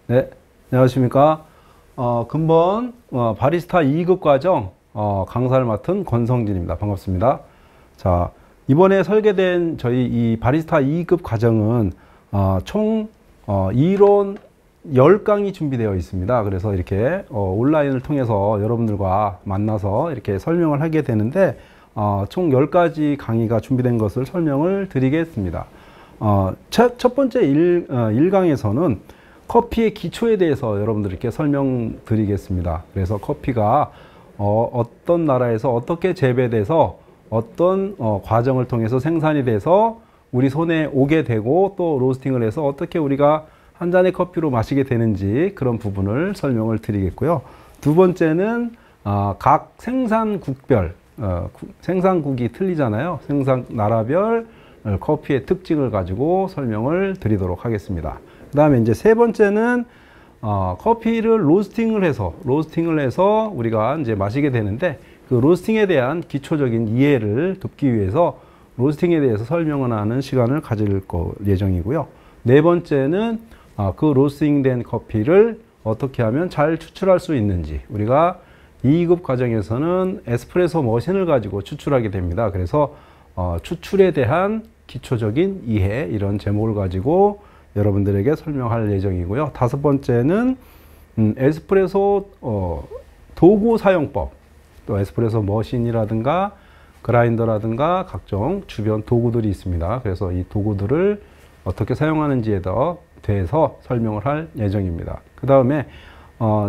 네, 안녕하십니까. 근본 바리스타 2급 과정 강사를 맡은 권성진입니다. 반갑습니다. 자, 이번에 설계된 저희 이 바리스타 2급 과정은 총 이론 10강이 준비되어 있습니다. 그래서 이렇게 온라인을 통해서 여러분들과 만나서 이렇게 설명을 하게 되는데 총 10가지 강의가 준비된 것을 설명을 드리겠습니다. 첫 번째 1강에서는 커피의 기초에 대해서 여러분들께 설명드리겠습니다. 그래서 커피가 어떤 나라에서 어떻게 재배돼서 어떤 과정을 통해서 생산이 돼서 우리 손에 오게 되고 또 로스팅을 해서 어떻게 우리가 한 잔의 커피로 마시게 되는지 그런 부분을 설명을 드리겠고요. 두 번째는 각 생산국별 생산국이 틀리잖아요. 생산 나라별 커피의 특징을 가지고 설명을 드리도록 하겠습니다. 그 다음에 이제 세 번째는 커피를 로스팅을 해서 우리가 이제 마시게 되는데 그 로스팅에 대한 기초적인 이해를 돕기 위해서 로스팅에 대해서 설명을 하는 시간을 가질 예정이고요. 네 번째는 그 로스팅된 커피를 어떻게 하면 잘 추출할 수 있는지, 우리가 2급 과정에서는 에스프레소 머신을 가지고 추출하게 됩니다. 그래서 추출에 대한 기초적인 이해, 이런 제목을 가지고 여러분들에게 설명할 예정이고요. 다섯 번째는 에스프레소 도구 사용법, 또 에스프레소 머신이라든가 그라인더라든가 각종 주변 도구들이 있습니다. 그래서 이 도구들을 어떻게 사용하는지에 대해서 설명을 할 예정입니다. 그 다음에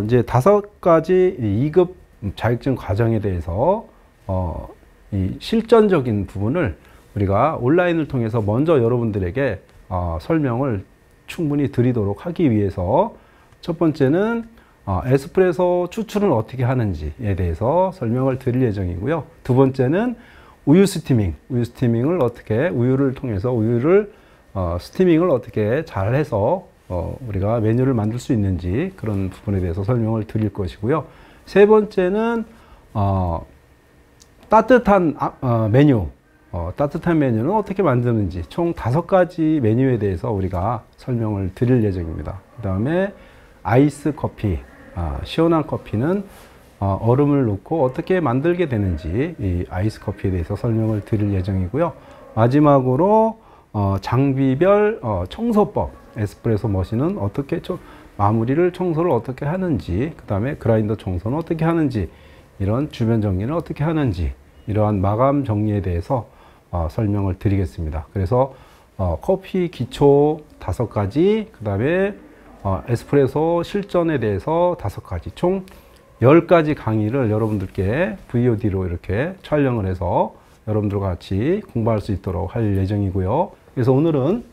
이제 5가지 2급 자격증 과정에 대해서 이 실전적인 부분을 우리가 온라인을 통해서 먼저 여러분들에게 설명을 충분히 드리도록 하기 위해서 첫 번째는 에스프레소 추출은 어떻게 하는지에 대해서 설명을 드릴 예정이고요. 두 번째는 우유 스티밍을 어떻게, 우유를 통해서 스티밍을 어떻게 잘 해서 우리가 메뉴를 만들 수 있는지 그런 부분에 대해서 설명을 드릴 것이고요. 세 번째는 따뜻한 메뉴는 어떻게 만드는지 총 5가지 메뉴에 대해서 우리가 설명을 드릴 예정입니다. 그 다음에 아이스 커피, 시원한 커피는 얼음을 넣고 어떻게 만들게 되는지 이 아이스 커피에 대해서 설명을 드릴 예정이고요. 마지막으로 장비별 청소법, 에스프레소 머신은 어떻게 마무리를 청소를 어떻게 하는지, 그 다음에 그라인더 청소는 어떻게 하는지, 이런 주변 정리는 어떻게 하는지, 이러한 마감 정리에 대해서 설명을 드리겠습니다. 그래서 커피 기초 5가지, 그 다음에 에스프레소 실전에 대해서 5가지, 총 10가지 강의를 여러분들께 VOD로 이렇게 촬영을 해서 여러분들과 같이 공부할 수 있도록 할 예정이고요. 그래서 오늘은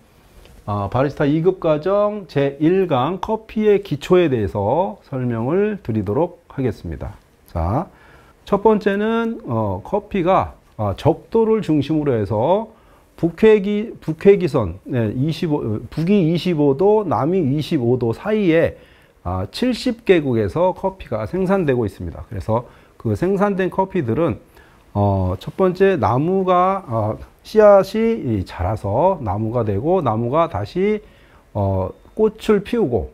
바리스타 2급 과정 제1강 커피의 기초에 대해서 설명을 드리도록 하겠습니다. 자, 첫 번째는 커피가 적도를 중심으로 해서 북회기선 북위 25도, 남위 25도 사이에 70개국에서 커피가 생산되고 있습니다. 그래서 그 생산된 커피들은 첫 번째 나무가 씨앗이 자라서 나무가 되고, 나무가 다시 꽃을 피우고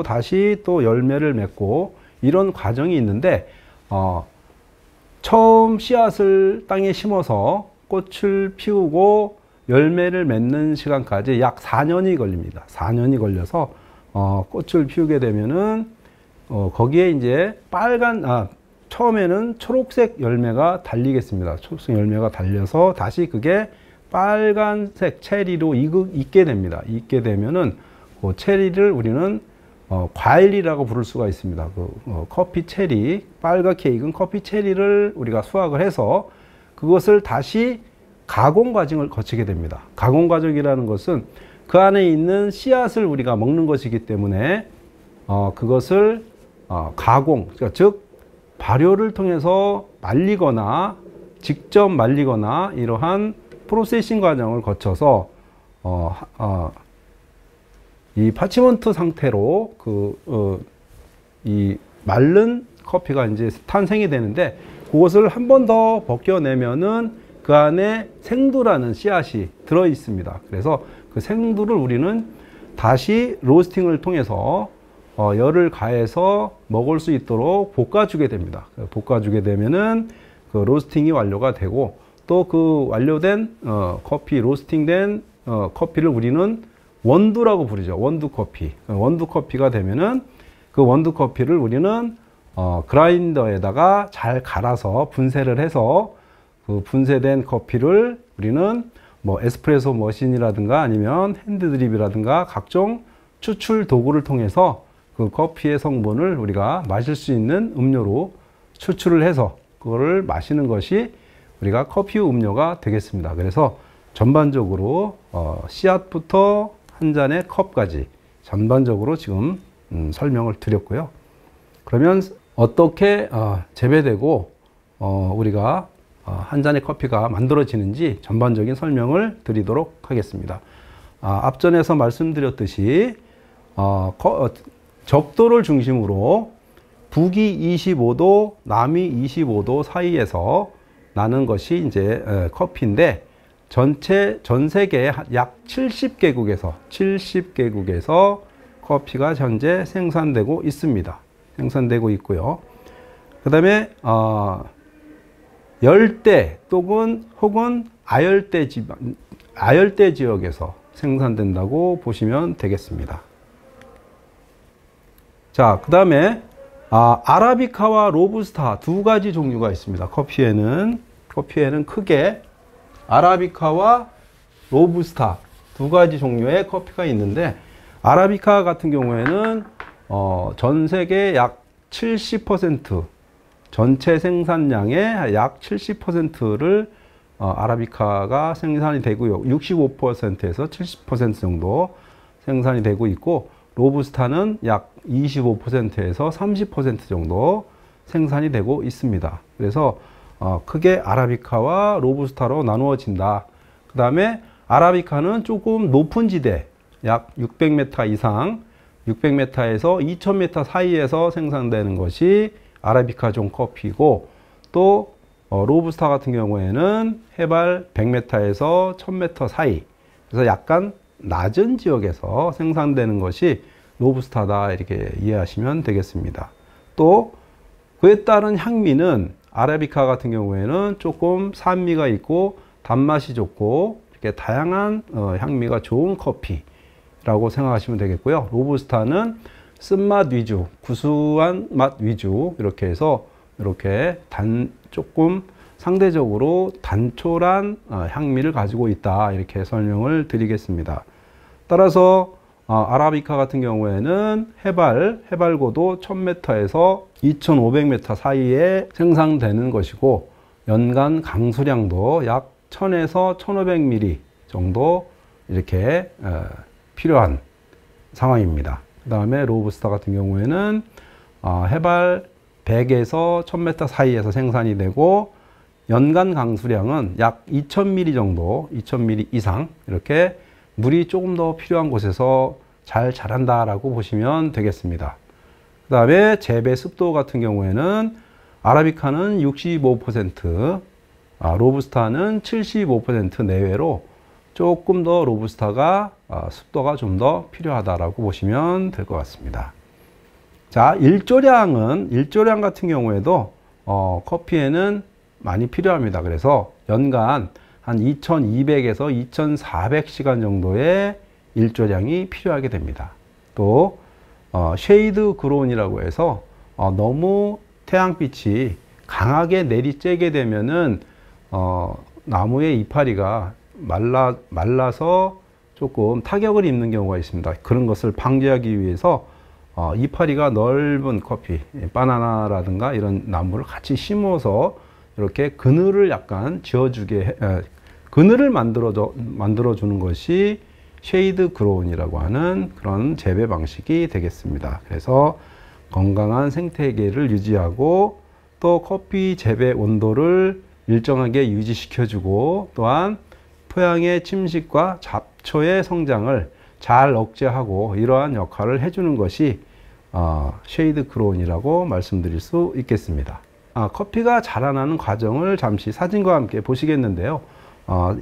다시 또 열매를 맺고, 이런 과정이 있는데 처음 씨앗을 땅에 심어서 꽃을 피우고 열매를 맺는 시간까지 약 4년이 걸립니다. 4년이 걸려서 꽃을 피우게 되면은 거기에 이제 처음에는 초록색 열매가 달리겠습니다. 초록색 열매가 달려서 다시 그게 빨간색 체리로 익게 됩니다. 익게 되면은 그 체리를 우리는 과일이라고 부를 수가 있습니다. 커피 체리, 빨갛게 익은 커피 체리를 우리가 수확을 해서 그것을 다시 가공 과정을 거치게 됩니다. 가공 과정이라는 것은 그 안에 있는 씨앗을 우리가 먹는 것이기 때문에 그것을 가공, 즉 발효를 통해서 말리거나 직접 말리거나 이러한 프로세싱 과정을 거쳐서 이 파치먼트 상태로 이 마른 커피가 이제 탄생이 되는데, 그것을 한 번 더 벗겨내면은 그 안에 생두라는 씨앗이 들어 있습니다. 그래서 그 생두를 우리는 다시 로스팅을 통해서 열을 가해서 먹을 수 있도록 볶아주게 됩니다. 볶아주게 되면은 그 로스팅이 완료가 되고, 또 그 완료된 커피, 로스팅된 커피를 우리는 원두라고 부르죠. 원두 커피. 원두 커피가 되면은 그 원두 커피를 우리는 그라인더에다가 잘 갈아서 분쇄를 해서 그 분쇄된 커피를 우리는 뭐 에스프레소 머신이라든가 아니면 핸드드립이라든가 각종 추출 도구를 통해서 그 커피의 성분을 우리가 마실 수 있는 음료로 추출을 해서 그거를 마시는 것이 우리가 커피 음료가 되겠습니다. 그래서 전반적으로 씨앗부터 한 잔의 컵까지 전반적으로 지금 설명을 드렸고요. 그러면 어떻게 재배되고 우리가 한 잔의 커피가 만들어지는지 전반적인 설명을 드리도록 하겠습니다. 앞전에서 말씀드렸듯이 적도를 중심으로 북위 25도, 남위 25도 사이에서 나는 것이 이제 커피인데, 전 세계 약 70개국에서 커피가 현재 생산되고 있습니다. 생산되고 있고요. 그 다음에 열대 혹은 아열대 지역에서 생산된다고 보시면 되겠습니다. 자, 그 다음에 아라비카와 로부스타 두 가지 종류가 있습니다. 커피에는 크게 아라비카와 로부스타 두 가지 종류의 커피가 있는데, 아라비카 같은 경우에는 전 세계 약 70%, 전체 생산량의 약 70%를 아라비카가 생산이 되고요. 65%에서 70% 정도 생산이 되고 있고, 로부스타는 약 25%에서 30% 정도 생산이 되고 있습니다. 그래서 크게 아라비카와 로부스타로 나누어진다. 그 다음에 아라비카는 조금 높은 지대, 약 600m 이상, 600m에서 2000m 사이에서 생산되는 것이 아라비카종 커피고, 또 로부스타 같은 경우에는 해발 100m에서 1000m 사이, 그래서 약간 낮은 지역에서 생산되는 것이 로부스타다, 이렇게 이해하시면 되겠습니다. 또 그에 따른 향미는 아라비카 같은 경우에는 조금 산미가 있고 단맛이 좋고 이렇게 다양한 향미가 좋은 커피라고 생각하시면 되겠고요. 로부스타는 쓴맛 위주, 구수한 맛 위주, 이렇게 해서 이렇게 조금 상대적으로 단촐한 향미를 가지고 있다, 이렇게 설명을 드리겠습니다. 따라서 아라비카 같은 경우에는 해발고도 1000m에서 2500m 사이에 생산되는 것이고, 연간 강수량도 약 1000에서 1500ml 정도 이렇게 필요한 상황입니다. 그 다음에 로부스타 같은 경우에는 해발 100에서 1000m 사이에서 생산이 되고, 연간 강수량은 약 2000ml 정도, 2000ml 이상, 이렇게 물이 조금 더 필요한 곳에서 잘 자란다라고 보시면 되겠습니다. 그 다음에 재배 습도 같은 경우에는 아라비카는 65%, 로부스타는 75% 내외로 조금 더 로부스타가 습도가 좀 더 필요하다라고 보시면 될 것 같습니다. 자, 일조량 같은 경우에도 커피에는 많이 필요합니다. 그래서 연간 한 2200에서 2400시간 정도의 일조량이 필요하게 됩니다. 또 쉐이드 그론이라고 해서 너무 태양빛이 강하게 내리쬐게 되면은 나무의 이파리가 말라서 조금 타격을 입는 경우가 있습니다. 그런 것을 방지하기 위해서 이파리가 넓은 커피, 바나나라든가 이런 나무를 같이 심어서 이렇게 그늘을 약간 그늘을 만들어주는 것이 쉐이드 그로운이라고 하는 그런 재배 방식이 되겠습니다. 그래서 건강한 생태계를 유지하고, 또 커피 재배 온도를 일정하게 유지시켜주고, 또한 토양의 침식과 잡초의 성장을 잘 억제하고, 이러한 역할을 해주는 것이 쉐이드 크로운이라고 말씀드릴 수 있겠습니다. 커피가 자라나는 과정을 잠시 사진과 함께 보시겠는데요.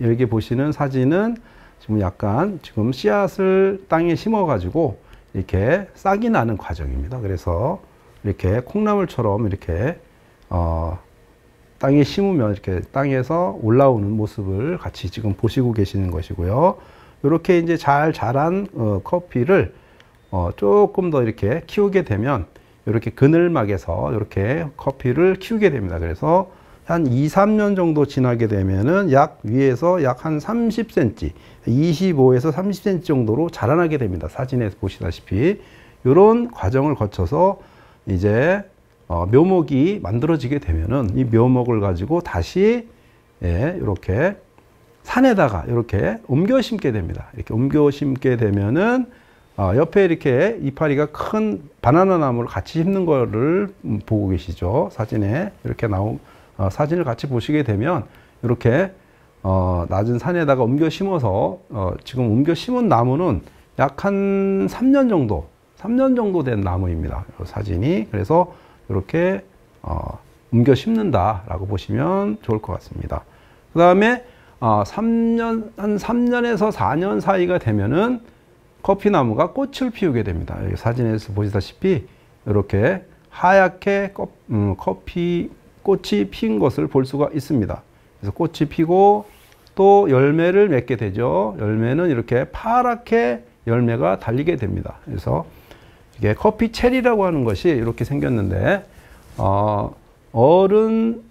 여기 보시는 사진은 지금 약간 씨앗을 땅에 심어 가지고 이렇게 싹이 나는 과정입니다. 그래서 이렇게 콩나물처럼 이렇게 땅에 심으면 이렇게 땅에서 올라오는 모습을 같이 지금 보시고 계시는 것이고요. 이렇게 이제 잘 자란 커피를 조금 더 이렇게 키우게 되면 이렇게 그늘막에서 이렇게 커피를 키우게 됩니다. 그래서 한 2, 3년 정도 지나게 되면은 약 위에서 약 한 30cm, 25에서 30cm 정도로 자라나게 됩니다. 사진에서 보시다시피 이런 과정을 거쳐서 이제 묘목이 만들어지게 되면은 이 묘목을 가지고 다시 이렇게 산에다가 이렇게 옮겨 심게 됩니다. 이렇게 옮겨 심게 되면은 옆에 이렇게 이파리가 큰 바나나 나무를 같이 심는 거를 보고 계시죠. 사진에 이렇게 나온 사진을 같이 보시게 되면 이렇게 낮은 산에다가 옮겨 심어서 지금 옮겨 심은 나무는 약 한 3년 정도 된 나무입니다. 사진이. 그래서 이렇게 옮겨 심는다라고 보시면 좋을 것 같습니다. 그 다음에 한 3년에서 4년 사이가 되면은 커피나무가 꽃을 피우게 됩니다. 여기 사진에서 보시다시피 이렇게 하얗게 꽃이 핀 것을 볼 수가 있습니다. 그래서 꽃이 피고 또 열매를 맺게 되죠. 열매는 이렇게 파랗게 열매가 달리게 됩니다. 그래서 이게 커피 체리라고 하는 것이 이렇게 생겼는데 어른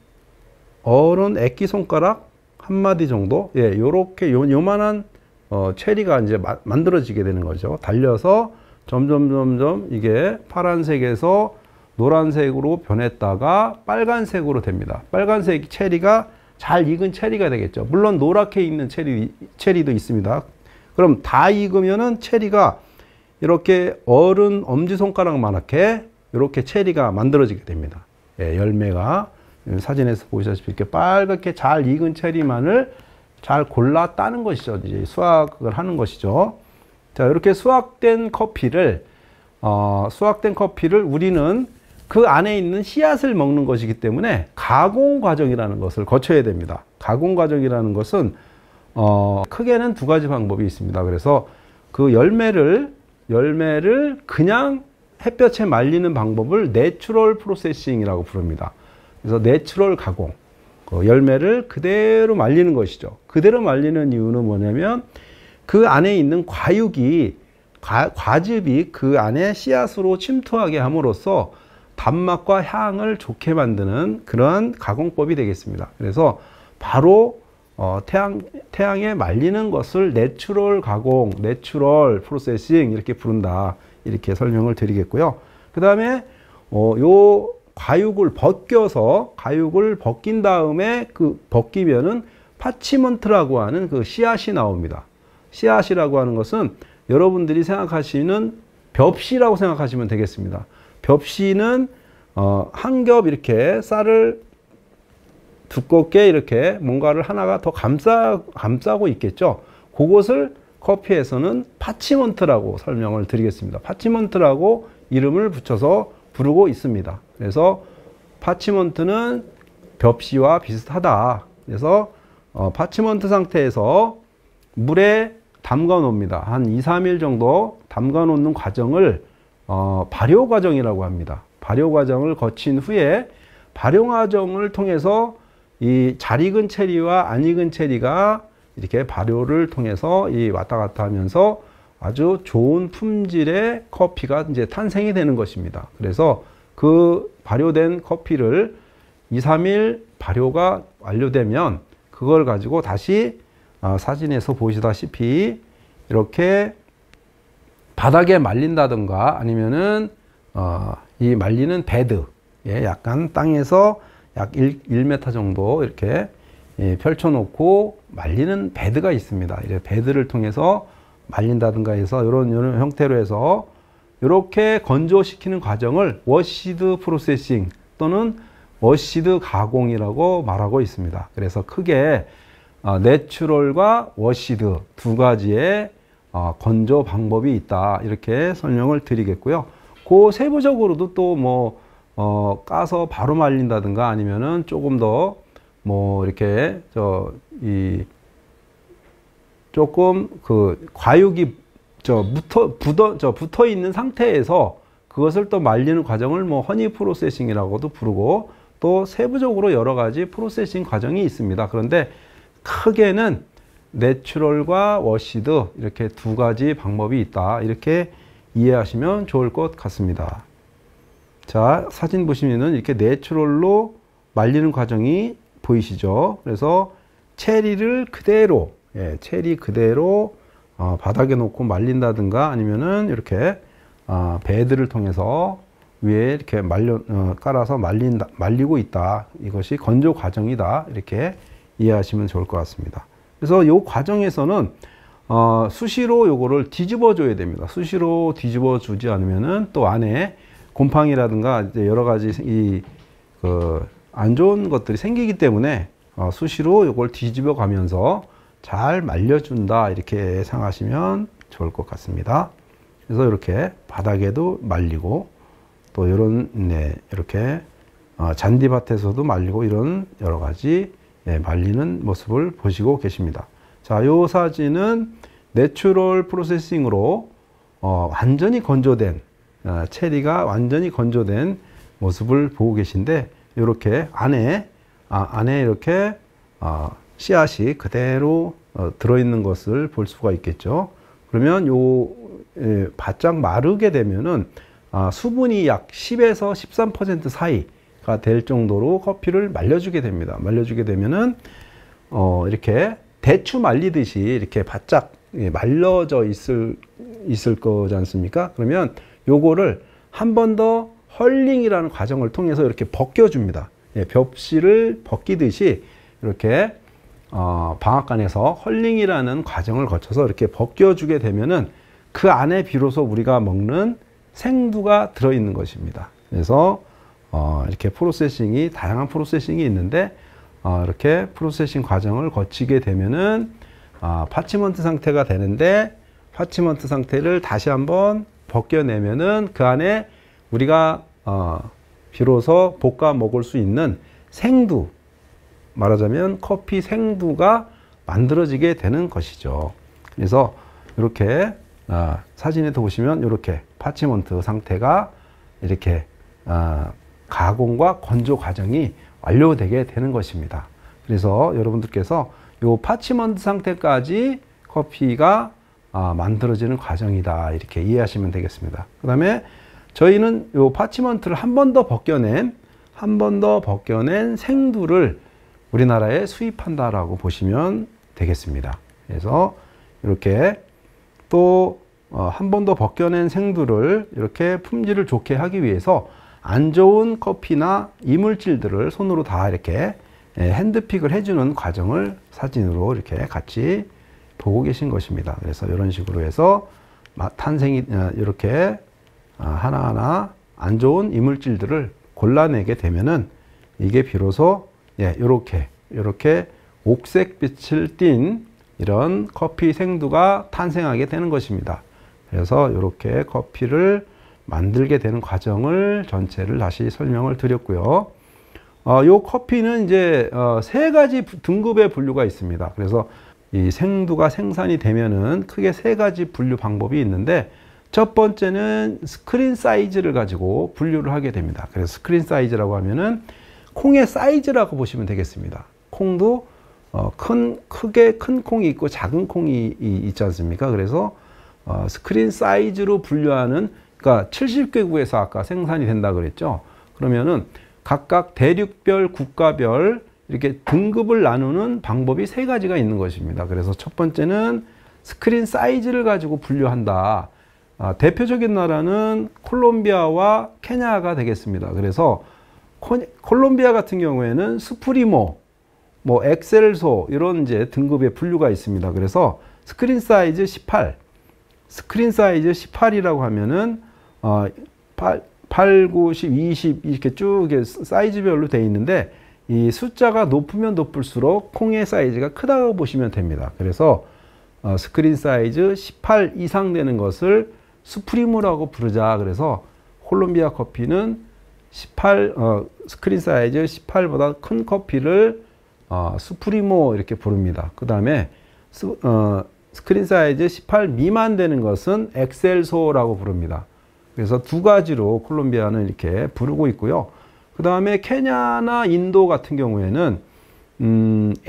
애기 손가락 한 마디 정도, 요렇게 요만한 체리가 이제 만들어지게 되는 거죠. 달려서 점점 이게 파란색에서 노란색으로 변했다가 빨간색으로 됩니다. 빨간색 체리가 잘 익은 체리가 되겠죠. 물론 노랗게 익는 체리도 있습니다. 그럼 다 익으면은 체리가 이렇게 어른 엄지손가락만하게 이렇게 체리가 만들어지게 됩니다. 열매가 사진에서 보시다시피 이렇게 빨갛게 잘 익은 체리만을 잘 골라 따는 것이죠. 이제 수확을 하는 것이죠. 자, 이렇게 수확된 커피를 우리는 그 안에 있는 씨앗을 먹는 것이기 때문에 가공 과정이라는 것을 거쳐야 됩니다. 가공 과정이라는 것은 크게는 두 가지 방법이 있습니다. 그래서 그 열매를 그냥 햇볕에 말리는 방법을 내추럴 프로세싱이라고 부릅니다. 그래서 내추럴 가공. 열매를 그대로 말리는 것이죠. 그대로 말리는 이유는 뭐냐면 그 안에 있는 과즙이 그 안에 씨앗으로 침투하게 함으로써 단맛과 향을 좋게 만드는 그런 가공법이 되겠습니다. 그래서 바로 태양에 말리는 것을 내추럴 가공, 내추럴 프로세싱 이렇게 부른다. 이렇게 설명을 드리겠고요. 그 다음에 요 과육을 벗긴 다음에 벗기면은 파치먼트라고 하는 그 씨앗이 나옵니다. 씨앗이라고 하는 것은 여러분들이 생각하시는 벽씨라고 생각하시면 되겠습니다. 벽씨는 한 겹 이렇게 쌀을 두껍게 이렇게 뭔가를 하나가 더 감싸고 있겠죠. 그것을 커피에서는 파치먼트라고 설명을 드리겠습니다. 파치먼트라고 이름을 붙여서 부르고 있습니다. 그래서 파치먼트는 벽씨와 비슷하다. 그래서 파치먼트 상태에서 물에 담가 놓습니다. 한 2, 3일 정도 담가 놓는 과정을 발효 과정이라고 합니다. 발효 과정을 거친 후에 발효 과정을 통해서 이 잘 익은 체리와 안 익은 체리가 이렇게 발효를 통해서 왔다 갔다 하면서 아주 좋은 품질의 커피가 이제 탄생이 되는 것입니다. 그래서 그 발효된 커피를 2, 3일 발효가 완료되면 그걸 가지고 다시 사진에서 보시다시피 이렇게 바닥에 말린다든가 아니면은 이 말리는 베드, 약간 땅에서 약 1m 정도 이렇게 펼쳐놓고 말리는 베드가 있습니다. 이렇게 베드를 통해서 말린다든가 해서 이런 형태로 해서 이렇게 건조시키는 과정을 워시드 프로세싱 또는 워시드 가공이라고 말하고 있습니다. 그래서 크게 내추럴과 워시드 두 가지의 건조 방법이 있다. 이렇게 설명을 드리겠고요. 그 세부적으로도 또 까서 바로 말린다든가 아니면은 조금 더 이렇게 조금 그 과육이 붙어 있는 상태에서 그것을 또 말리는 과정을 뭐 허니 프로세싱이라고도 부르고 또 세부적으로 여러 가지 프로세싱 과정이 있습니다. 그런데 크게는 내추럴과 워시드 이렇게 두 가지 방법이 있다. 이렇게 이해하시면 좋을 것 같습니다. 자, 사진 보시면은 이렇게 내추럴로 말리는 과정이 보이시죠? 그래서 체리를 그대로, 체리 그대로 바닥에 놓고 말린다든가 아니면은 이렇게 베드를 통해서 위에 이렇게 깔아서 말리고 있다. 이것이 건조 과정이다. 이렇게 이해하시면 좋을 것 같습니다. 그래서 이 과정에서는 수시로 요거를 뒤집어 줘야 됩니다. 수시로 뒤집어 주지 않으면은 또 안에 곰팡이라든가 이제 여러 가지 안 좋은 것들이 생기기 때문에 수시로 요걸 뒤집어 가면서 잘 말려준다. 이렇게 생각하시면 좋을 것 같습니다. 그래서 이렇게 바닥에도 말리고 또 이런 이렇게 잔디밭에서도 말리고 이런 여러 가지 말리는 모습을 보시고 계십니다. 자, 요 사진은 내추럴 프로세싱으로 완전히 건조된 체리가 완전히 건조된 모습을 보고 계신데 이렇게 안에 이렇게 씨앗이 그대로 들어있는 것을 볼 수가 있겠죠. 그러면 바짝 마르게 되면은 수분이 약 10에서 13% 사이가 될 정도로 커피를 말려주게 됩니다. 말려주게 되면은 이렇게 대추 말리듯이 이렇게 바짝 말려져 있을 거지 않습니까? 그러면 요거를 한 번 더 헐링이라는 과정을 통해서 이렇게 벗겨줍니다. 벽실을 벗기듯이 이렇게 방앗간에서 헐링이라는 과정을 거쳐서 이렇게 벗겨주게 되면은 그 안에 비로소 우리가 먹는 생두가 들어있는 것입니다. 그래서 이렇게 다양한 프로세싱이 있는데 이렇게 프로세싱 과정을 거치게 되면은 파치먼트 상태가 되는데 파치먼트 상태를 다시 한번 벗겨내면은 그 안에 우리가 비로소 볶아 먹을 수 있는 생두, 말하자면 커피 생두가 만들어지게 되는 것이죠. 그래서 이렇게 사진에도 보시면 이렇게 파치먼트 상태가 이렇게 가공과 건조 과정이 완료되게 되는 것입니다. 그래서 여러분들께서 이 파치먼트 상태까지 커피가 만들어지는 과정이다. 이렇게 이해하시면 되겠습니다. 그 다음에 저희는 이 파치먼트를 한 번 더 벗겨낸 생두를 우리나라에 수입한다라고 보시면 되겠습니다. 그래서 이렇게 또 한 번 더 벗겨낸 생두를 이렇게 품질을 좋게 하기 위해서 안 좋은 커피나 이물질들을 손으로 다 이렇게 핸드픽을 해주는 과정을 사진으로 이렇게 같이 보고 계신 것입니다. 그래서 이런 식으로 해서 탄생이 이렇게 하나하나 안 좋은 이물질들을 골라내게 되면은 이게 비로소 이렇게 옥색빛을 띤 이런 커피 생두가 탄생하게 되는 것입니다. 그래서 이렇게 커피를 만들게 되는 과정을 전체를 다시 설명을 드렸고요. 이 커피는 이제 세 가지 등급의 분류가 있습니다. 그래서 이 생두가 생산이 되면은 크게 세 가지 분류 방법이 있는데 첫 번째는 스크린 사이즈를 가지고 분류를 하게 됩니다. 그래서 스크린 사이즈라고 하면은 콩의 사이즈라고 보시면 되겠습니다. 콩도 크게 큰 콩이 있고 작은 콩이 있지 않습니까? 그래서 스크린 사이즈로 분류하는, 그러니까 70개국에서 아까 생산이 된다 그랬죠. 그러면은 각각 대륙별, 국가별 이렇게 등급을 나누는 방법이 세 가지가 있는 것입니다. 그래서 첫 번째는 스크린 사이즈를 가지고 분류한다. 대표적인 나라는 콜롬비아와 케냐가 되겠습니다. 그래서 콜롬비아 같은 경우에는 스프리모, 엑셀소 이런 이제 등급의 분류가 있습니다. 그래서 스크린 사이즈 18, 스크린 사이즈 18이라고 하면은 8, 9, 10, 20 이렇게 쭉 사이즈별로 되어 있는데 이 숫자가 높으면 높을수록 콩의 사이즈가 크다고 보시면 됩니다. 그래서 스크린 사이즈 18 이상 되는 것을 수프리모라고 부르자. 그래서 콜롬비아 커피는 스크린 사이즈 18보다 큰 커피를 수프리모 이렇게 부릅니다. 그 다음에 스크린 사이즈 18 미만 되는 것은 엑셀소라고 부릅니다. 그래서 두 가지로 콜롬비아는 이렇게 부르고 있고요. 그 다음에 케냐나 인도 같은 경우에는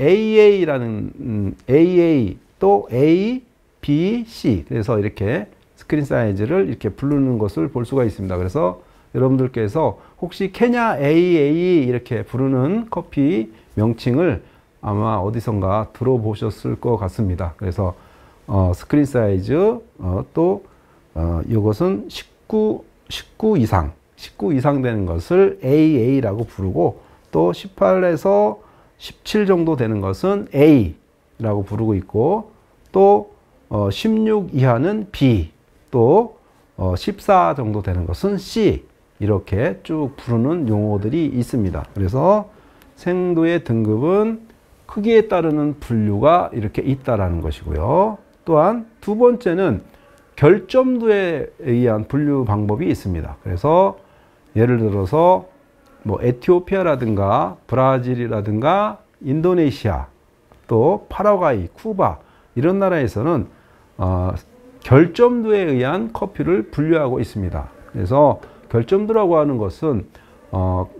AA라는 AA 또 A, B, C 그래서 이렇게 스크린 사이즈를 이렇게 부르는 것을 볼 수가 있습니다. 그래서 여러분들께서 혹시 케냐 AA 이렇게 부르는 커피 명칭을 아마 어디선가 들어보셨을 것 같습니다. 그래서 스크린 사이즈 또 이것은 19 이상 되는 것을 AA라고 부르고 또 18에서 17 정도 되는 것은 A라고 부르고 있고 또 16 이하는 B 또 14 정도 되는 것은 C 이렇게 쭉 부르는 용어들이 있습니다. 그래서 생도의 등급은 크기에 따르는 분류가 이렇게 있다라는 것이고요. 또한 두 번째는 결점도에 의한 분류 방법이 있습니다. 그래서 예를 들어서 뭐 에티오피아라든가 브라질이라든가 인도네시아 또 파라과이, 쿠바 이런 나라에서는 결점도에 의한 커피를 분류하고 있습니다. 그래서 결점도라고 하는 것은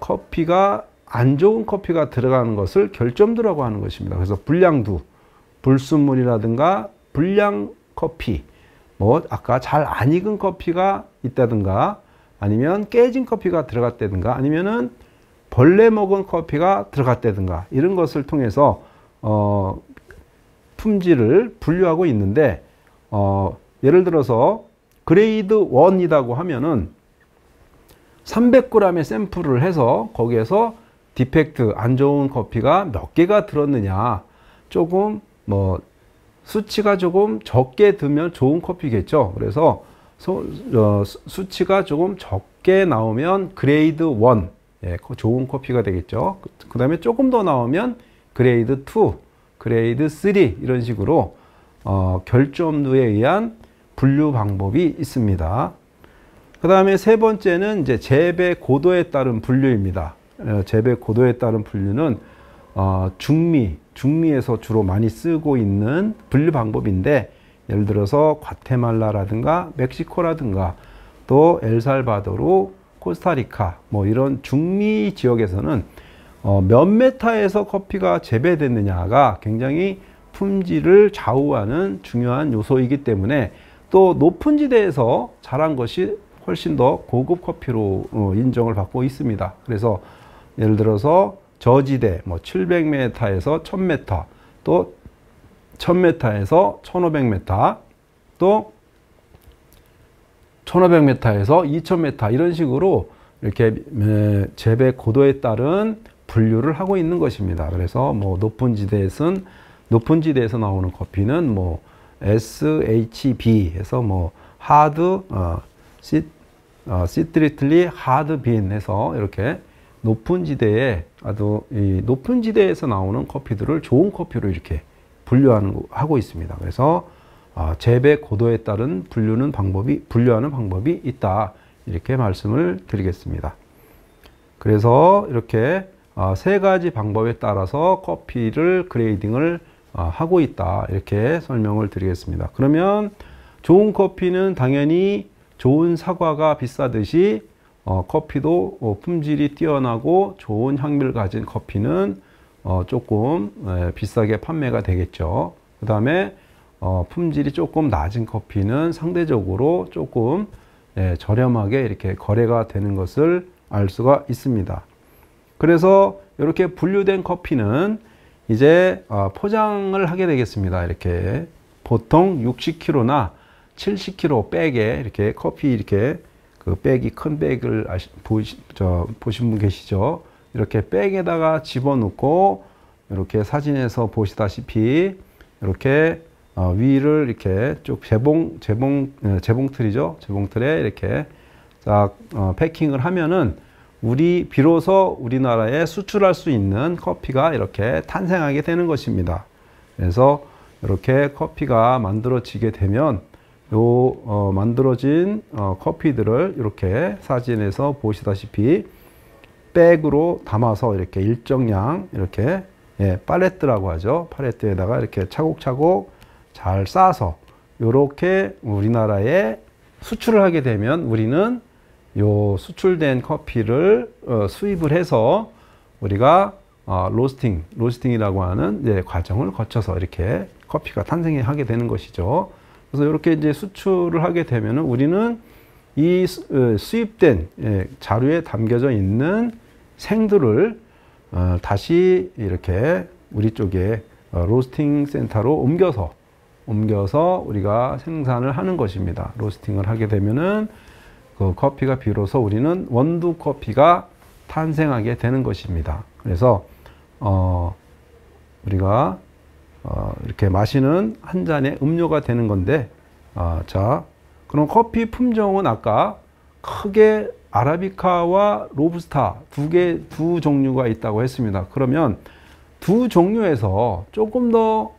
커피가 안 좋은 커피가 들어가는 것을 결점도라고 하는 것입니다. 그래서 불량도, 불순물이라든가 불량 커피, 뭐 아까 잘 안 익은 커피가 있다든가 아니면 깨진 커피가 들어갔다든가 아니면은 벌레 먹은 커피가 들어갔다든가 이런 것을 통해서 품질을 분류하고 있는데 예를 들어서 그레이드 1이라고 하면은 300g의 샘플을 해서 거기에서 디펙트 안 좋은 커피가 몇 개가 들었느냐 조금 뭐 수치가 조금 적게 들면 좋은 커피겠죠. 그래서 수치가 조금 적게 나오면 그레이드 1 예, 좋은 커피가 되겠죠. 그 다음에 조금 더 나오면 그레이드 2 그레이드 3 이런 식으로 결점도에 의한 분류 방법이 있습니다. 그 다음에 세 번째는 이제 재배 고도에 따른 분류입니다. 재배 고도에 따른 분류는 중미에서 주로 많이 쓰고 있는 분류 방법인데 예를 들어서 과테말라라든가 멕시코라든가 또 엘살바도르, 코스타리카 뭐 이런 중미 지역에서는 몇 메타에서 커피가 재배됐느냐가 굉장히 품질을 좌우하는 중요한 요소이기 때문에 또 높은 지대에서 자란 것이 훨씬 더 고급 커피로 인정을 받고 있습니다. 그래서 예를 들어서 저지대 뭐 700m에서 1000m 또 1000m에서 1500m 또 1500m에서 2000m 이런 식으로 이렇게 재배 고도에 따른 분류를 하고 있는 것입니다. 그래서 뭐 높은 지대에서 나오는 커피는 뭐 SHB에서 뭐 하드 시트리틀리 하드 빈 해서 이렇게 높은 지대에 높은 지대에서 나오는 커피들을 좋은 커피로 이렇게 하고 있습니다. 그래서 재배 고도에 따른 분류하는 방법이 있다. 이렇게 말씀을 드리겠습니다. 그래서 이렇게 세 가지 방법에 따라서 커피를 그레이딩을 하고 있다. 이렇게 설명을 드리겠습니다. 그러면 좋은 커피는 당연히 좋은 사과가 비싸듯이 커피도 품질이 뛰어나고 좋은 향미를 가진 커피는 조금 비싸게 판매가 되겠죠. 그 다음에 품질이 조금 낮은 커피는 상대적으로 조금 저렴하게 이렇게 거래가 되는 것을 알 수가 있습니다. 그래서 이렇게 분류된 커피는 이제 포장을 하게 되겠습니다. 이렇게 보통 60kg나 70kg 백에 이렇게 커피 이렇게 그 백이 큰 백을 보신 분 계시죠? 이렇게 백에다가 집어넣고 이렇게 사진에서 보시다시피 이렇게 위를 이렇게 쭉 재봉틀이죠. 재봉틀에 이렇게 딱 패킹을 하면은 비로소 우리나라에 수출할 수 있는 커피가 이렇게 탄생하게 되는 것입니다. 그래서 이렇게 커피가 만들어지게 되면 만들어진 커피들을 이렇게 사진에서 보시다시피 백으로 담아서 이렇게 일정량 이렇게 팔레트라고 하죠. 팔레트에다가 이렇게 차곡차곡 잘 싸서 요렇게 우리나라에 수출을 하게 되면 우리는 요 수출된 커피를 수입을 해서 우리가 로스팅이라고 하는 이제 과정을 거쳐서 이렇게 커피가 탄생하게 되는 것이죠. 그래서 이렇게 이제 수출을 하게 되면은 우리는 이 수입된 자루에 담겨져 있는 생두를 다시 이렇게 우리 쪽에 로스팅 센터로 옮겨서 우리가 생산을 하는 것입니다. 로스팅을 하게 되면은 그 커피가 비로소 우리는 원두 커피가 탄생하게 되는 것입니다. 그래서 우리가 이렇게 마시는 한 잔의 음료가 되는 건데, 자, 그럼 커피 품종은 아까 크게 아라비카와 로부스타 두 종류가 있다고 했습니다. 그러면 두 종류에서 조금 더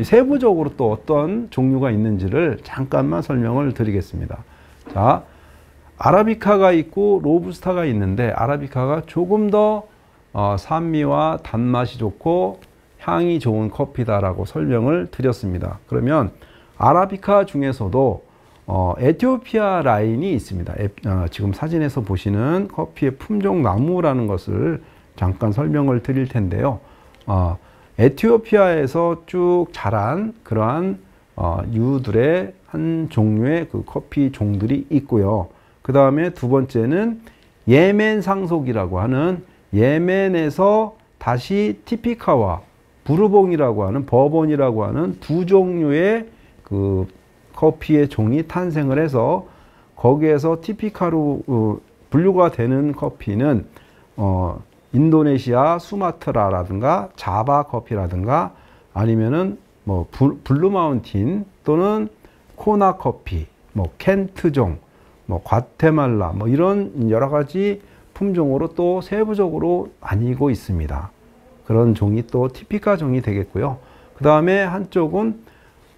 세부적으로 또 어떤 종류가 있는지를 잠깐만 설명을 드리겠습니다. 자, 아라비카가 있고 로부스타가 있는데, 아라비카가 조금 더 산미와 단맛이 좋고 향이 좋은 커피다라고 설명을 드렸습니다. 그러면 아라비카 중에서도 에티오피아 라인이 있습니다. 지금 사진에서 보시는 커피의 품종 나무라는 것을 잠깐 설명을 드릴 텐데요. 에티오피아에서 쭉 자란 그러한 유들의 한 종류의 그 커피 종들이 있고요. 그 다음에 두 번째는 예멘 상속이라고 하는, 예멘에서 다시 티피카와 부르봉이라고 하는, 버본이라고 하는 두 종류의 그 커피의 종이 탄생을 해서 거기에서 티피카로 분류가 되는 커피는 인도네시아 수마트라라든가 자바 커피라든가 아니면은 뭐 블루 마운틴 또는 코나 커피, 뭐 켄트종, 뭐 과테말라, 뭐 이런 여러 가지 품종으로 또 세부적으로 나뉘고 있습니다. 그런 종이 또 티피카 종이 되겠고요. 그 다음에 한쪽은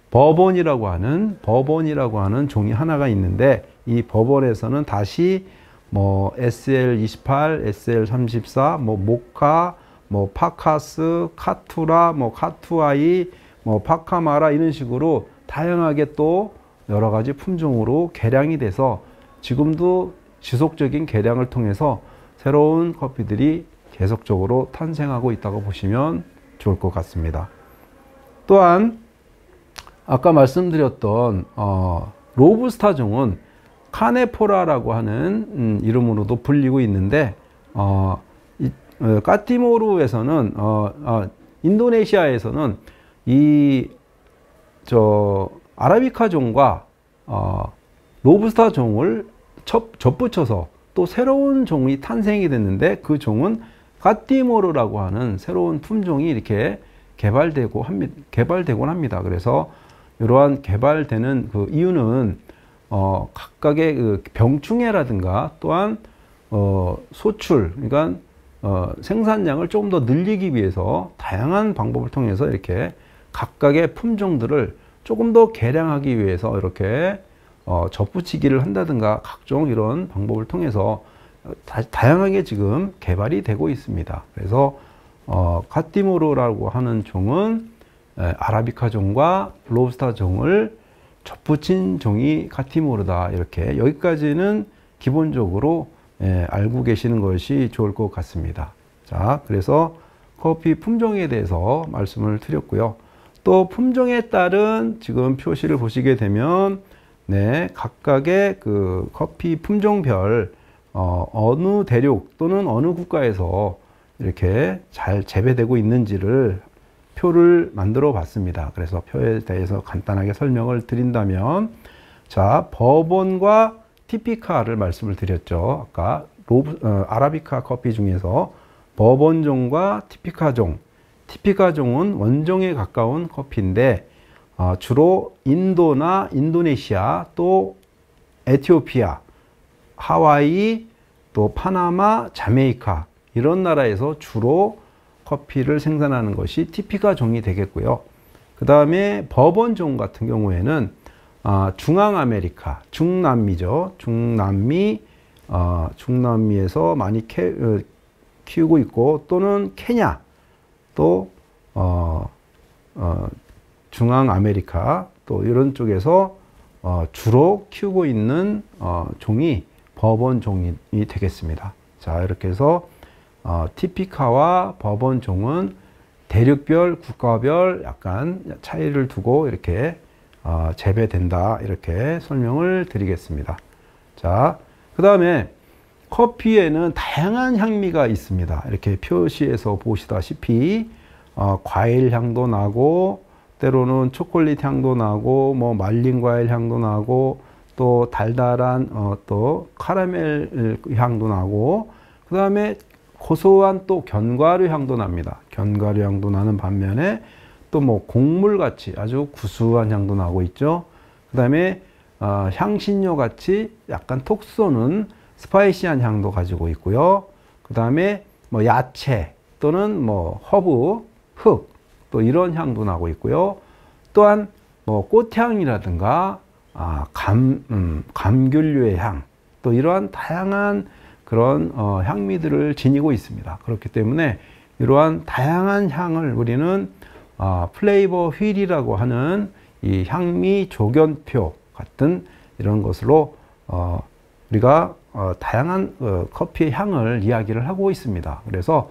버본이라고 하는 종이 하나가 있는데, 이 버본에서는 다시 뭐 SL28, SL34, 뭐 모카, 뭐 파카스, 카투라, 뭐 카투아이, 뭐 파카마라 이런 식으로 다양하게 또 여러 가지 품종으로 개량이 돼서 지금도 지속적인 개량을 통해서 새로운 커피들이 계속적으로 탄생하고 있다고 보시면 좋을 것 같습니다. 또한 아까 말씀드렸던 로부스타 종은 카네포라라고 하는 이름으로도 불리고 있는데, 까티모르에서는 인도네시아에서는 아라비카 종과 로부스타 종을 접붙여서 또 새로운 종이 탄생이 됐는데, 그 종은 까티모르라고 하는 새로운 품종이 이렇게 개발되곤 합니다. 그래서 이러한 개발되는 그 이유는 각각의 그 병충해라든가 또한 소출, 그러니까 생산량을 조금 더 늘리기 위해서 다양한 방법을 통해서 이렇게 각각의 품종들을 조금 더 개량하기 위해서 이렇게 접붙이기를 한다든가 각종 이런 방법을 통해서 다양하게 지금 개발이 되고 있습니다. 그래서 카티모르라고 하는 종은 아라비카 종과 로부스타 종을 접붙인 종이 카티모르다. 이렇게 여기까지는 기본적으로 알고 계시는 것이 좋을 것 같습니다. 자, 그래서 커피 품종에 대해서 말씀을 드렸고요. 또 품종에 따른 지금 표시를 보시게 되면 각각의 그 커피 품종별 어느 대륙 또는 어느 국가에서 이렇게 잘 재배되고 있는지를 표를 만들어 봤습니다. 그래서 표에 대해서 간단하게 설명을 드린다면, 자, 버본과 티피카를 말씀을 드렸죠. 아까 아라비카 커피 중에서 버본종과 티피카종은 원종에 가까운 커피인데, 주로 인도나 인도네시아, 또 에티오피아, 하와이, 또 파나마, 자메이카 이런 나라에서 주로 커피를 생산하는 것이 티피카 종이 되겠고요. 그 다음에 버본종 같은 경우에는 중앙아메리카, 중남미죠. 중남미에서 많이 키우고 있고, 또는 케냐, 또 중앙 아메리카 또 이런 쪽에서 주로 키우고 있는 종이 버번 종이 되겠습니다. 자, 이렇게 해서 티피카와 버번 종은 대륙별, 국가별 약간 차이를 두고 이렇게 재배된다, 이렇게 설명을 드리겠습니다. 자, 그 다음에 커피에는 다양한 향미가 있습니다. 이렇게 표시에서 보시다시피 과일 향도 나고, 때로는 초콜릿 향도 나고, 뭐 말린 과일 향도 나고, 또 달달한 또 카라멜 향도 나고, 그 다음에 고소한 또 견과류 향도 납니다. 견과류 향도 나는 반면에 또 뭐 곡물 같이 아주 구수한 향도 나고 있죠. 그 다음에 향신료 같이 약간 톡 쏘는 스파이시한 향도 가지고 있고요. 그 다음에 뭐 야채 또는 뭐 허브, 흙, 또 이런 향도 나고 있고요. 또한 뭐 꽃향이라든가 감귤류의 향, 또 이러한 다양한 그런 향미들을 지니고 있습니다. 그렇기 때문에 이러한 다양한 향을 우리는 플레이버 휠이라고 하는 이 향미 조견표 같은 이런 것으로 우리가 다양한 커피의 향을 이야기를 하고 있습니다. 그래서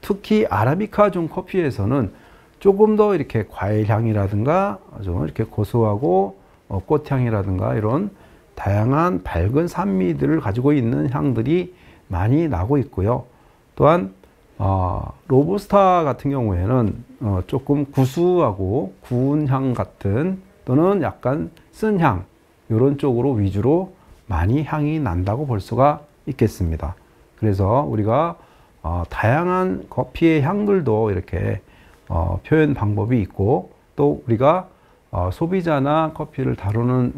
특히 아라비카 종 커피에서는 조금 더 이렇게 과일 향이라든가 좀 이렇게 고소하고 꽃향이라든가 이런 다양한 밝은 산미들을 가지고 있는 향들이 많이 나고 있고요. 또한 로부스타 같은 경우에는 조금 구수하고 구운 향 같은 또는 약간 쓴 향, 이런 쪽으로 위주로 많이 향이 난다고 볼 수가 있겠습니다. 그래서 우리가 다양한 커피의 향들도 이렇게 표현 방법이 있고, 또 우리가 소비자나 커피를 다루는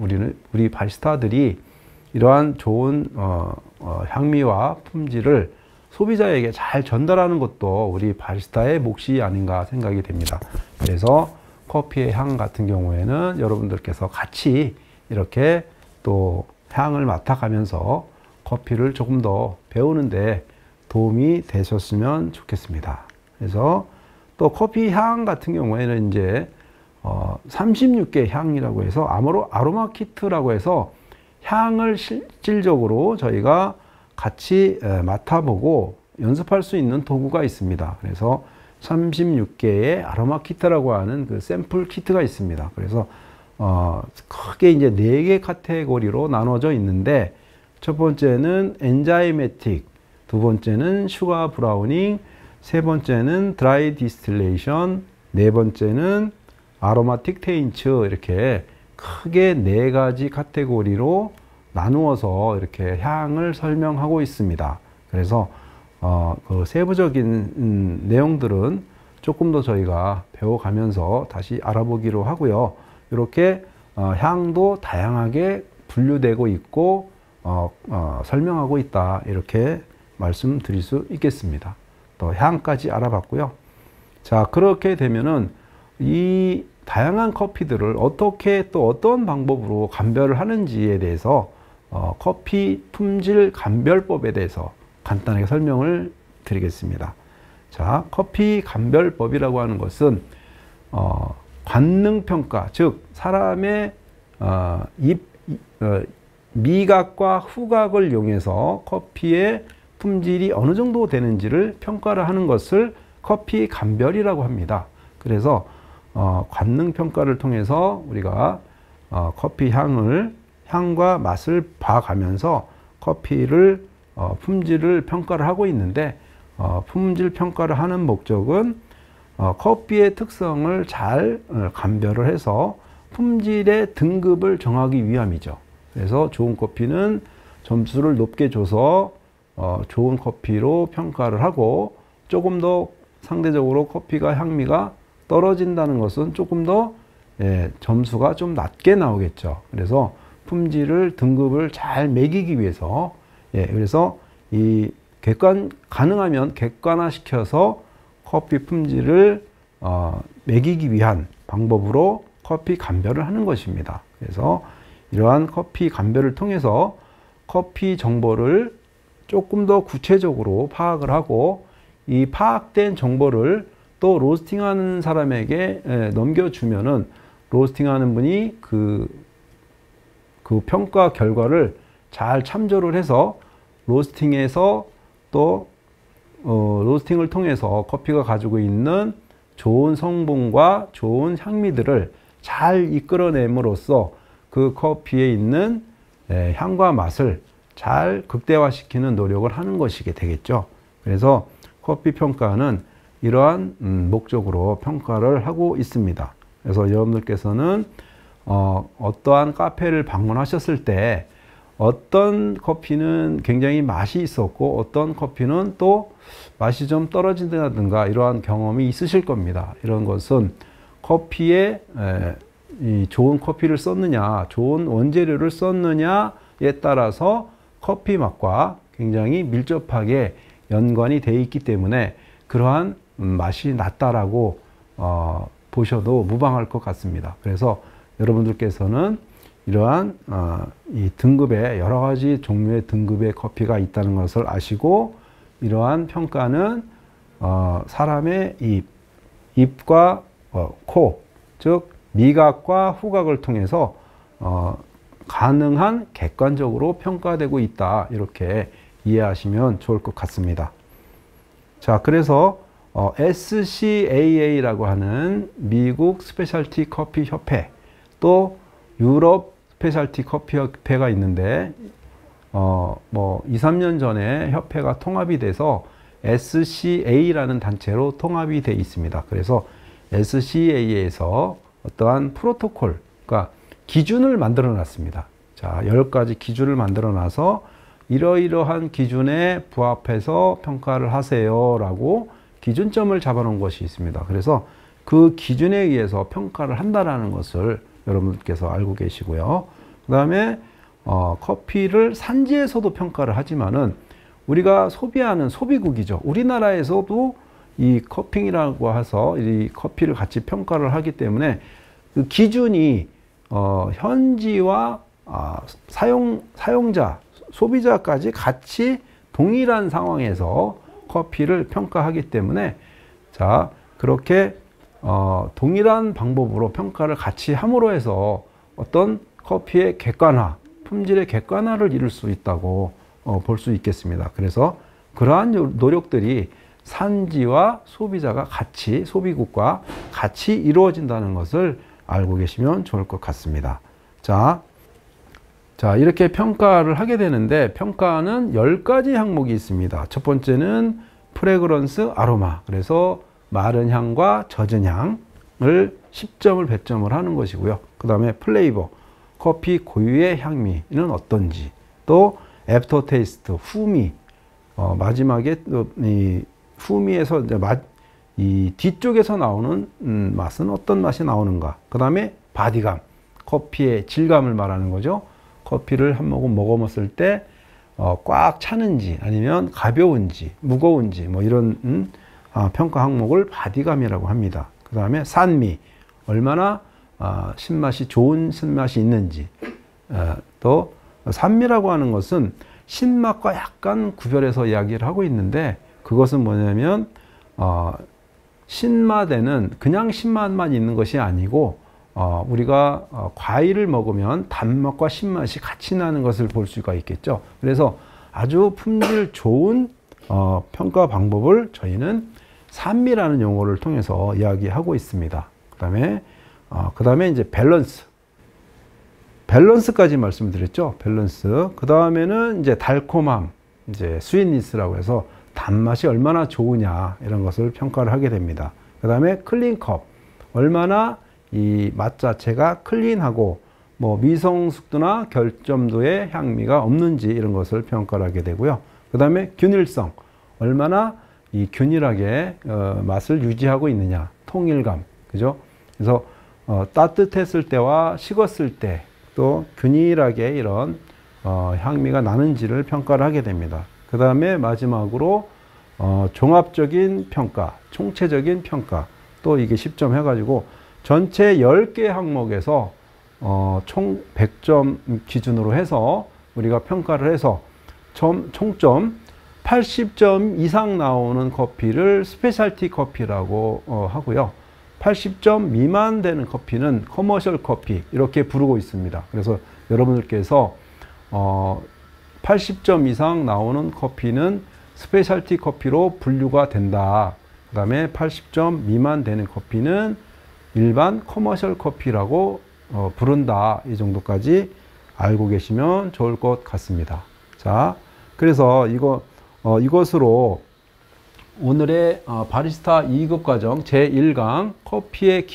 우리 바리스타들이 이러한 좋은 향미와 품질을 소비자에게 잘 전달하는 것도 우리 바리스타의 몫이 아닌가 생각이 됩니다. 그래서 커피의 향 같은 경우에는 여러분들께서 같이 이렇게 또 향을 맡아가면서 커피를 조금 더 배우는데 도움이 되셨으면 좋겠습니다. 그래서 또 커피 향 같은 경우에는 이제 36개 향이라고 해서 아로마 키트라고 해서 향을 실질적으로 저희가 같이 맡아보고 연습할 수 있는 도구가 있습니다. 그래서 36개의 아로마 키트라고 하는 그 샘플 키트가 있습니다. 그래서 크게 이제 4개 카테고리로 나눠져 있는데, 첫 번째는 엔자이매틱, 두 번째는 슈가 브라우닝, 세 번째는 드라이 디스틸레이션, 네 번째는 아로마틱 테인츠, 이렇게 크게 4가지 카테고리로 나누어서 이렇게 향을 설명하고 있습니다. 그래서 그 세부적인 내용들은 조금 더 저희가 배워가면서 다시 알아보기로 하고요. 이렇게 향도 다양하게 분류되고 있고 설명하고 있다, 이렇게 말씀드릴 수 있겠습니다. 또 향까지 알아봤고요. 자, 그렇게 되면은 이 다양한 커피들을 어떻게 또 어떤 방법으로 감별을 하는지에 대해서 커피 품질 감별법에 대해서 간단하게 설명을 드리겠습니다. 자, 커피 감별법이라고 하는 것은 관능평가, 즉 사람의 미각과 후각을 이용해서 커피의 품질이 어느 정도 되는지를 평가를 하는 것을 커피 감별이라고 합니다. 그래서 관능평가를 통해서 우리가 커피 향과 맛을 봐가면서 커피를 품질을 평가를 하고 있는데, 품질 평가를 하는 목적은 커피의 특성을 잘 감별을 해서 품질의 등급을 정하기 위함이죠. 그래서 좋은 커피는 점수를 높게 줘서 좋은 커피로 평가를 하고, 조금 더 상대적으로 커피가 향미가 떨어진다는 것은 조금 더 점수가 좀 낮게 나오겠죠. 그래서 품질을 등급을 잘 매기기 위해서 그래서 이 가능하면 객관화시켜서 커피 품질을 매기기 위한 방법으로 커피 감별을 하는 것입니다. 그래서 이러한 커피 감별을 통해서 커피 정보를 조금 더 구체적으로 파악을 하고, 이 파악된 정보를 또 로스팅하는 사람에게 넘겨주면은 로스팅하는 분이 그 평가 결과를 잘 참조를 해서 로스팅에서 또 로스팅을 통해서 커피가 가지고 있는 좋은 성분과 좋은 향미들을 잘 이끌어냄으로써 그 커피에 있는 향과 맛을 잘 극대화시키는 노력을 하는 것이게 되겠죠. 그래서 커피 평가는 이러한 목적으로 평가를 하고 있습니다. 그래서 여러분들께서는 어떠한 카페를 방문하셨을 때 어떤 커피는 굉장히 맛이 있었고 어떤 커피는 또 맛이 좀 떨어진다든가 이러한 경험이 있으실 겁니다. 이런 것은 커피에 이 좋은 커피를 썼느냐, 좋은 원재료를 썼느냐에 따라서 커피 맛과 굉장히 밀접하게 연관이 되어 있기 때문에 그러한 맛이 낮다라고 보셔도 무방할 것 같습니다. 그래서 여러분들께서는 이러한 이 등급의 여러 가지 종류의 등급의 커피가 있다는 것을 아시고 이러한 평가는 사람의 입과 코, 즉 미각과 후각을 통해서 가능한 객관적으로 평가되고 있다. 이렇게 이해하시면 좋을 것 같습니다. 자, 그래서 SCAA라고 하는 미국 스페셜티 커피 협회 또 유럽 스페셜티 커피 협회가 있는데 뭐 2, 3년 전에 협회가 통합이 돼서 SCA라는 단체로 통합이 되어 있습니다. 그래서 SCA에서 어떠한 프로토콜, 그러니까 기준을 만들어 놨습니다. 자, 10가지 기준을 만들어 놔서 이러이러한 기준에 부합해서 평가를 하세요 라고 기준점을 잡아 놓은 것이 있습니다. 그래서 그 기준에 의해서 평가를 한다라는 것을 여러분께서 알고 계시고요. 그 다음에 커피를 산지에서도 평가를 하지만은 우리가 소비하는 소비국이죠. 우리나라에서도 이 커핑이라고 해서 이 커피를 같이 평가를 하기 때문에 그 기준이 현지와 사용자, 소비자까지 같이 동일한 상황에서 커피를 평가하기 때문에 자, 그렇게 동일한 방법으로 평가를 같이 함으로 해서 어떤 커피의 객관화, 품질의 객관화를 이룰 수 있다고 볼 수 있겠습니다. 그래서 그러한 노력들이 산지와 소비자가 같이, 소비국과 같이 이루어진다는 것을 알고 계시면 좋을 것 같습니다. 자, 이렇게 평가를 하게 되는데 평가는 10가지 항목이 있습니다. 첫 번째는 프레그런스 아로마. 그래서 마른 향과 젖은 향을 10점을 배점을 하는 것이고요. 그 다음에 플레이버. 커피 고유의 향미는 어떤지. 또 애프터 테이스트, 후미. 마지막에 이 후미에서 이제 이 뒤쪽에서 나오는 맛은 어떤 맛이 나오는가. 그 다음에 바디감. 커피의 질감을 말하는 거죠. 커피를 한 모금 먹어봤을 때 꽉 차는지 아니면 가벼운지 무거운지 뭐 이런 평가 항목을 바디감이라고 합니다. 그 다음에 산미, 얼마나 신맛이 좋은 신맛이 있는지. 또 산미라고 하는 것은 신맛과 약간 구별해서 이야기를 하고 있는데 그것은 뭐냐면 신맛에는 그냥 신맛만 있는 것이 아니고 우리가 과일을 먹으면 단맛과 신맛이 같이 나는 것을 볼 수가 있겠죠. 그래서 아주 품질 좋은 평가 방법을 저희는 산미라는 용어를 통해서 이야기하고 있습니다. 그 다음에 이제 밸런스까지 말씀드렸죠. 밸런스. 그 다음에는 이제 달콤함, 이제 스윗니스라고 해서 단맛이 얼마나 좋으냐 이런 것을 평가를 하게 됩니다. 그 다음에 클린컵, 얼마나 이 맛 자체가 클린하고 뭐 미성숙도나 결점도의 향미가 없는지 이런 것을 평가를 하게 되고요. 그 다음에 균일성, 얼마나 이 균일하게 맛을 유지하고 있느냐, 통일감, 그죠? 그래서 따뜻했을 때와 식었을 때 또 균일하게 이런 향미가 나는지를 평가를 하게 됩니다. 그 다음에 마지막으로 종합적인 평가, 총체적인 평가, 또 이게 10점 해가지고 전체 10개 항목에서 총 100점 기준으로 해서 우리가 평가를 해서 총점 80점 이상 나오는 커피를 스페셜티 커피라고 하고요. 80점 미만 되는 커피는 커머셜 커피 이렇게 부르고 있습니다. 그래서 여러분들께서 80점 이상 나오는 커피는 스페셜티 커피로 분류가 된다. 그 다음에 80점 미만 되는 커피는 일반 커머셜 커피라고 부른다. 이 정도까지 알고 계시면 좋을 것 같습니다. 자, 그래서 이것으로 오늘의 바리스타 2급 과정 제1강 커피의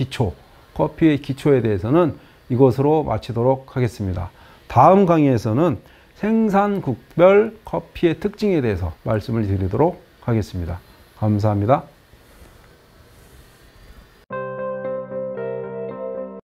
기초에 대해서는 이것으로 마치도록 하겠습니다. 다음 강의에서는 생산국별 커피의 특징에 대해서 말씀을 드리도록 하겠습니다. 감사합니다.